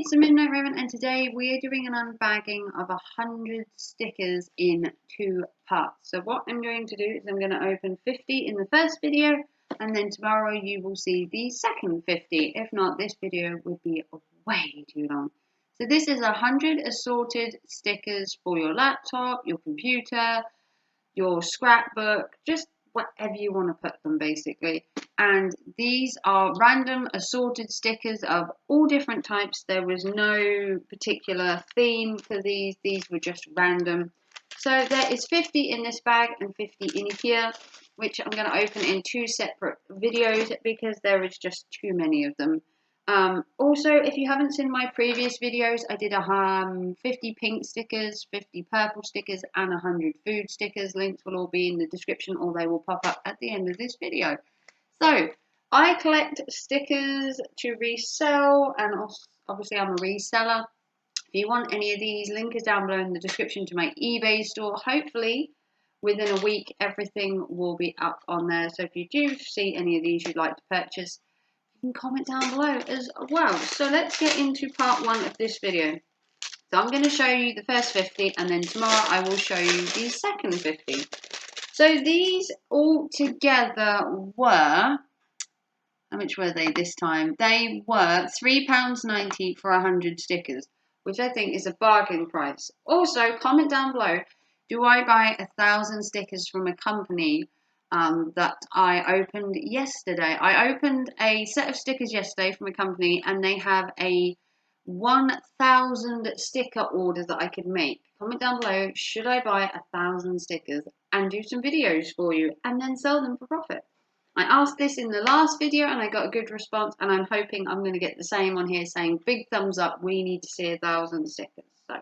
it's the Midnight Raven, and today we are doing an unbagging of 100 stickers in 2 parts. So what I'm going to do is I'm going to open 50 in the first video, and then tomorrow you will see the second 50. If not, this video would be way too long. So this is 100 assorted stickers for your laptop, your computer, your scrapbook, just whatever you want to put them basically. And these are random assorted stickers of all different types. There was no particular theme for these were just random. So there is 50 in this bag and 50 in here, which I'm going to open in 2 separate videos because there is just too many of them. Also, if you haven't seen my previous videos, I did 50 pink stickers, 50 purple stickers, and 100 food stickers. Links will all be in the description, or they will pop up at the end of this video. So, I collect stickers to resell, and obviously I'm a reseller. If you want any of these, link is down below in the description to my eBay store. Hopefully, within a week, everything will be up on there. So if you do see any of these you'd like to purchase, you can comment down below as well. So let's get into part 1 of this video. So I'm going to show you the first 50, and then tomorrow I will show you the second 50. So these all together were, how much were they this time? They were £3.90 for 100 stickers, which I think is a bargain price. Also, comment down below, do I buy 1,000 stickers from a company that I opened yesterday? I opened a set of stickers yesterday from a company, and they have a 1,000 sticker order that I could make. Comment down below, should I buy 1,000 stickers and do some videos for you and then sell them for profit? I asked this in the last video and I got a good response, and I'm hoping I'm going to get the same on here saying big thumbs up, we need to see 1,000 stickers. So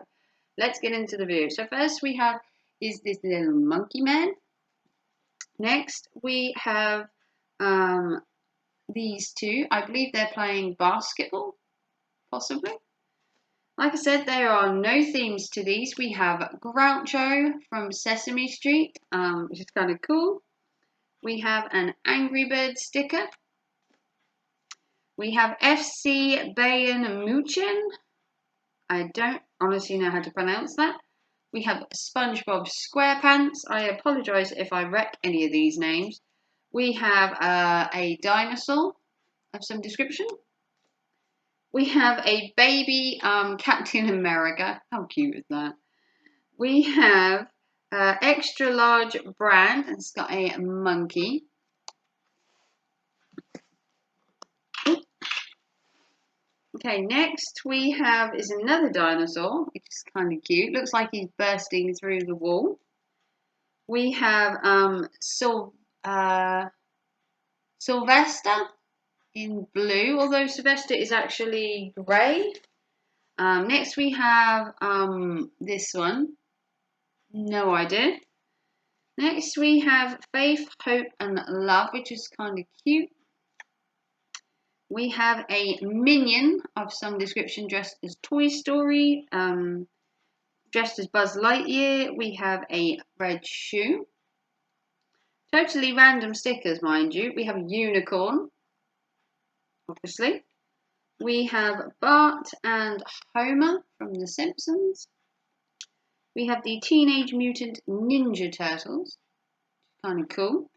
let's get into the video. So first we have is this little monkey man. Next we have these two. I believe they're playing basketball, possibly. Like I said, there are no themes to these. We have Groucho from Sesame Street, which is kind of cool. We have an Angry Bird sticker. We have FC Bayern München. I don't honestly know how to pronounce that. We have SpongeBob SquarePants. I apologise if I wreck any of these names. We have a dinosaur of some description. We have a baby Captain America. How cute is that? We have extra large brand, and it's got a monkey. Okay, next we have is another dinosaur, which is kind of cute. Looks like he's bursting through the wall. We have Sylvester in blue, although Sylvester is actually grey. Next we have this one. No idea. Next we have Faith, Hope and Love, which is kind of cute. We have a minion of some description dressed as Toy Story, dressed as Buzz Lightyear. We have a red shoe. Totally random stickers, mind you. We have a unicorn, obviously. We have Bart and Homer from The Simpsons. We have the Teenage Mutant Ninja Turtles. Kind of cool.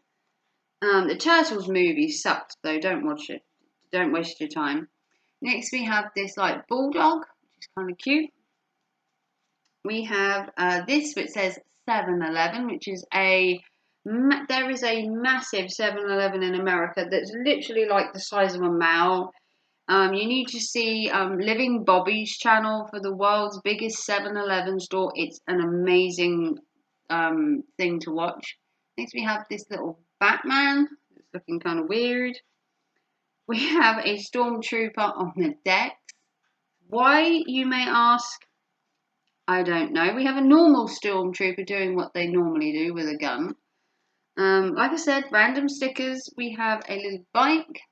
The Turtles movie sucked, though. Don't watch it. Don't waste your time. Next we have this like bulldog, which is kind of cute. We have this which says 7-Eleven, which is there is a massive 7-Eleven in America that's literally like the size of a mile. You need to see Living Bobby's channel for the world's biggest 7-Eleven store. It's an amazing thing to watch. Next we have this little Batman. It's looking kind of weird. We have a stormtrooper on the deck. Why, you may ask? I don't know. We have a normal stormtrooper doing what they normally do with a gun. Like I said, random stickers. We have a little bike.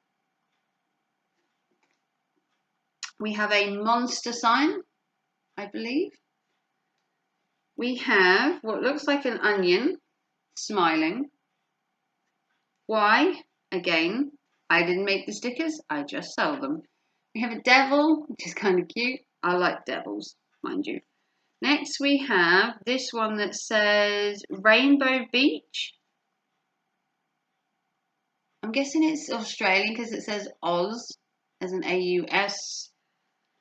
We have a monster sign, I believe. We have what looks like an onion smiling. Why? Again, I didn't make the stickers, I just sell them. We have a devil, which is kind of cute. I like devils, mind you. Next we have this one that says Rainbow Beach. I'm guessing it's Australian because it says Oz as an AUS.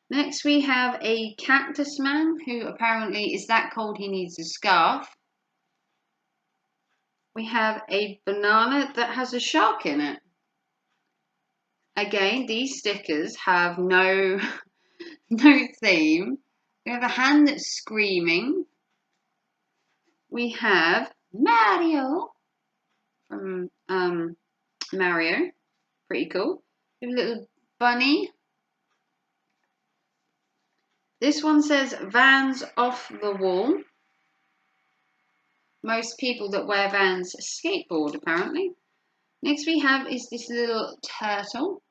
Next we have a cactus man who apparently is that cold he needs a scarf. We have a banana that has a shark in it. Again, these stickers have no theme. We have a hand that's screaming. We have Mario from Mario. Pretty cool. We have a little bunny. This one says Vans off the wall. Most people that wear Vans skateboard, apparently. Next we have is this little turtle.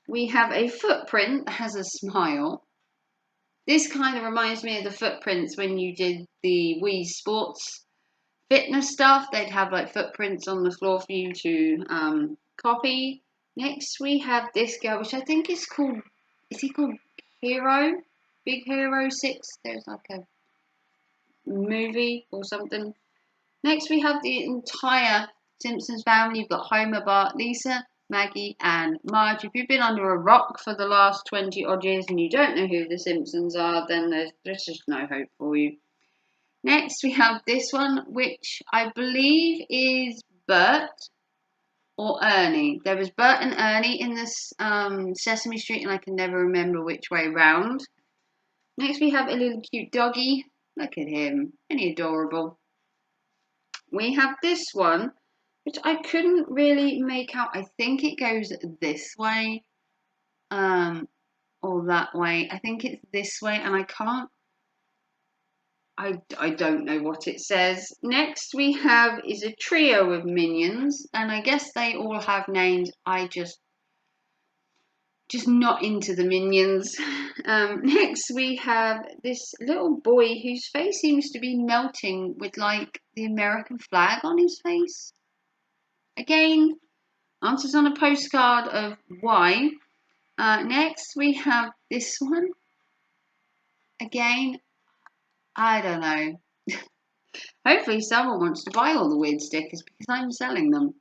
We have a footprint that has a smile. This kind of reminds me of the footprints when you did the Wii Sports fitness stuff. They'd have like footprints on the floor for you to copy. Next we have this girl, which I think is he called Hero? Big Hero 6? There's like a movie or something. Next we have the entire Simpsons family. You've got Homer, Bart, Lisa, Maggie and Marge. If you've been under a rock for the last 20 odd years and you don't know who the Simpsons are, then there's just no hope for you. Next we have this one, which I believe is Bert or Ernie. There was Bert and Ernie in this Sesame Street and I can never remember which way round. Next we have a little cute doggy. Look at him, isn't he adorable? We have this one, which I couldn't really make out. I think it goes this way, or that way. I think it's this way, and I don't know what it says. Next we have is a trio of minions, and I guess they all have names. I just not into the minions. Next we have this little boy whose face seems to be melting with like the American flag on his face. Again, answers on a postcard of why. Next we have this one. Again, I don't know. Hopefully someone wants to buy all the weird stickers because I'm selling them.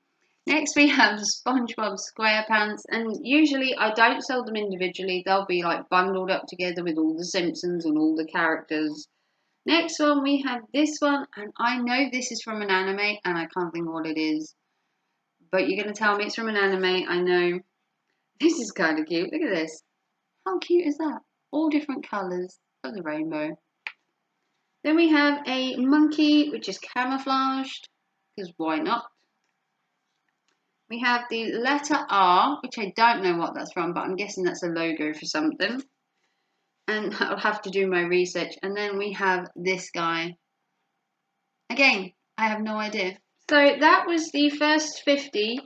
Next we have SpongeBob SquarePants, and usually I don't sell them individually. They'll be like bundled up together with all the Simpsons and all the characters. Next one we have this one, and I know this is from an anime and I can't think of what it is. But you're going to tell me it's from an anime, I know. This is kind of cute. Look at this. How cute is that? All different colours of the rainbow. Then we have a monkey, which is camouflaged, because why not? We have the letter R, which I don't know what that's from, but I'm guessing that's a logo for something. And I'll have to do my research. And then we have this guy. Again, I have no idea. So that was the first 50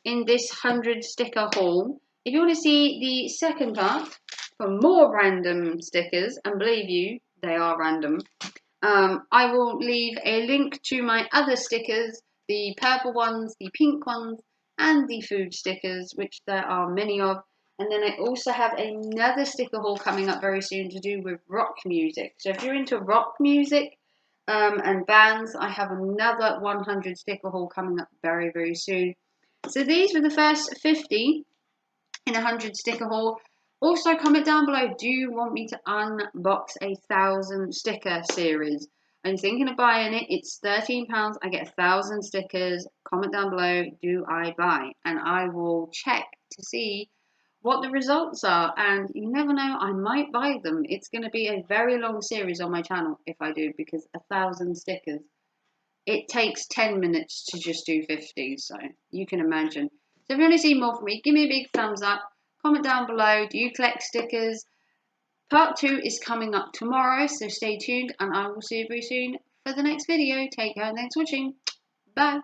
in this 100 sticker haul. If you want to see the second part for more random stickers, and believe you, they are random, I will leave a link to my other stickers, the purple ones, the pink ones, and the food stickers, which there are many of. And then I also have another sticker haul coming up very soon to do with rock music. So if you're into rock music and bands, I have another 100 sticker haul coming up very, very soon. So these were the first 50 in a 100 sticker haul. Also, comment down below, do you want me to unbox a 1,000 sticker series? I'm thinking of buying it. It's £13. I get 1,000 stickers. Comment down below, do I buy? And I will check to see what the results are. And you never know, I might buy them. It's going to be a very long series on my channel if I do, because 1,000 stickers. It takes 10 minutes to just do 50, so you can imagine. So if you want to see more from me, give me a big thumbs up. Comment down below, do you collect stickers? Part 2 is coming up tomorrow, so stay tuned, and I will see you very soon for the next video. Take care, and thanks for watching. Bye.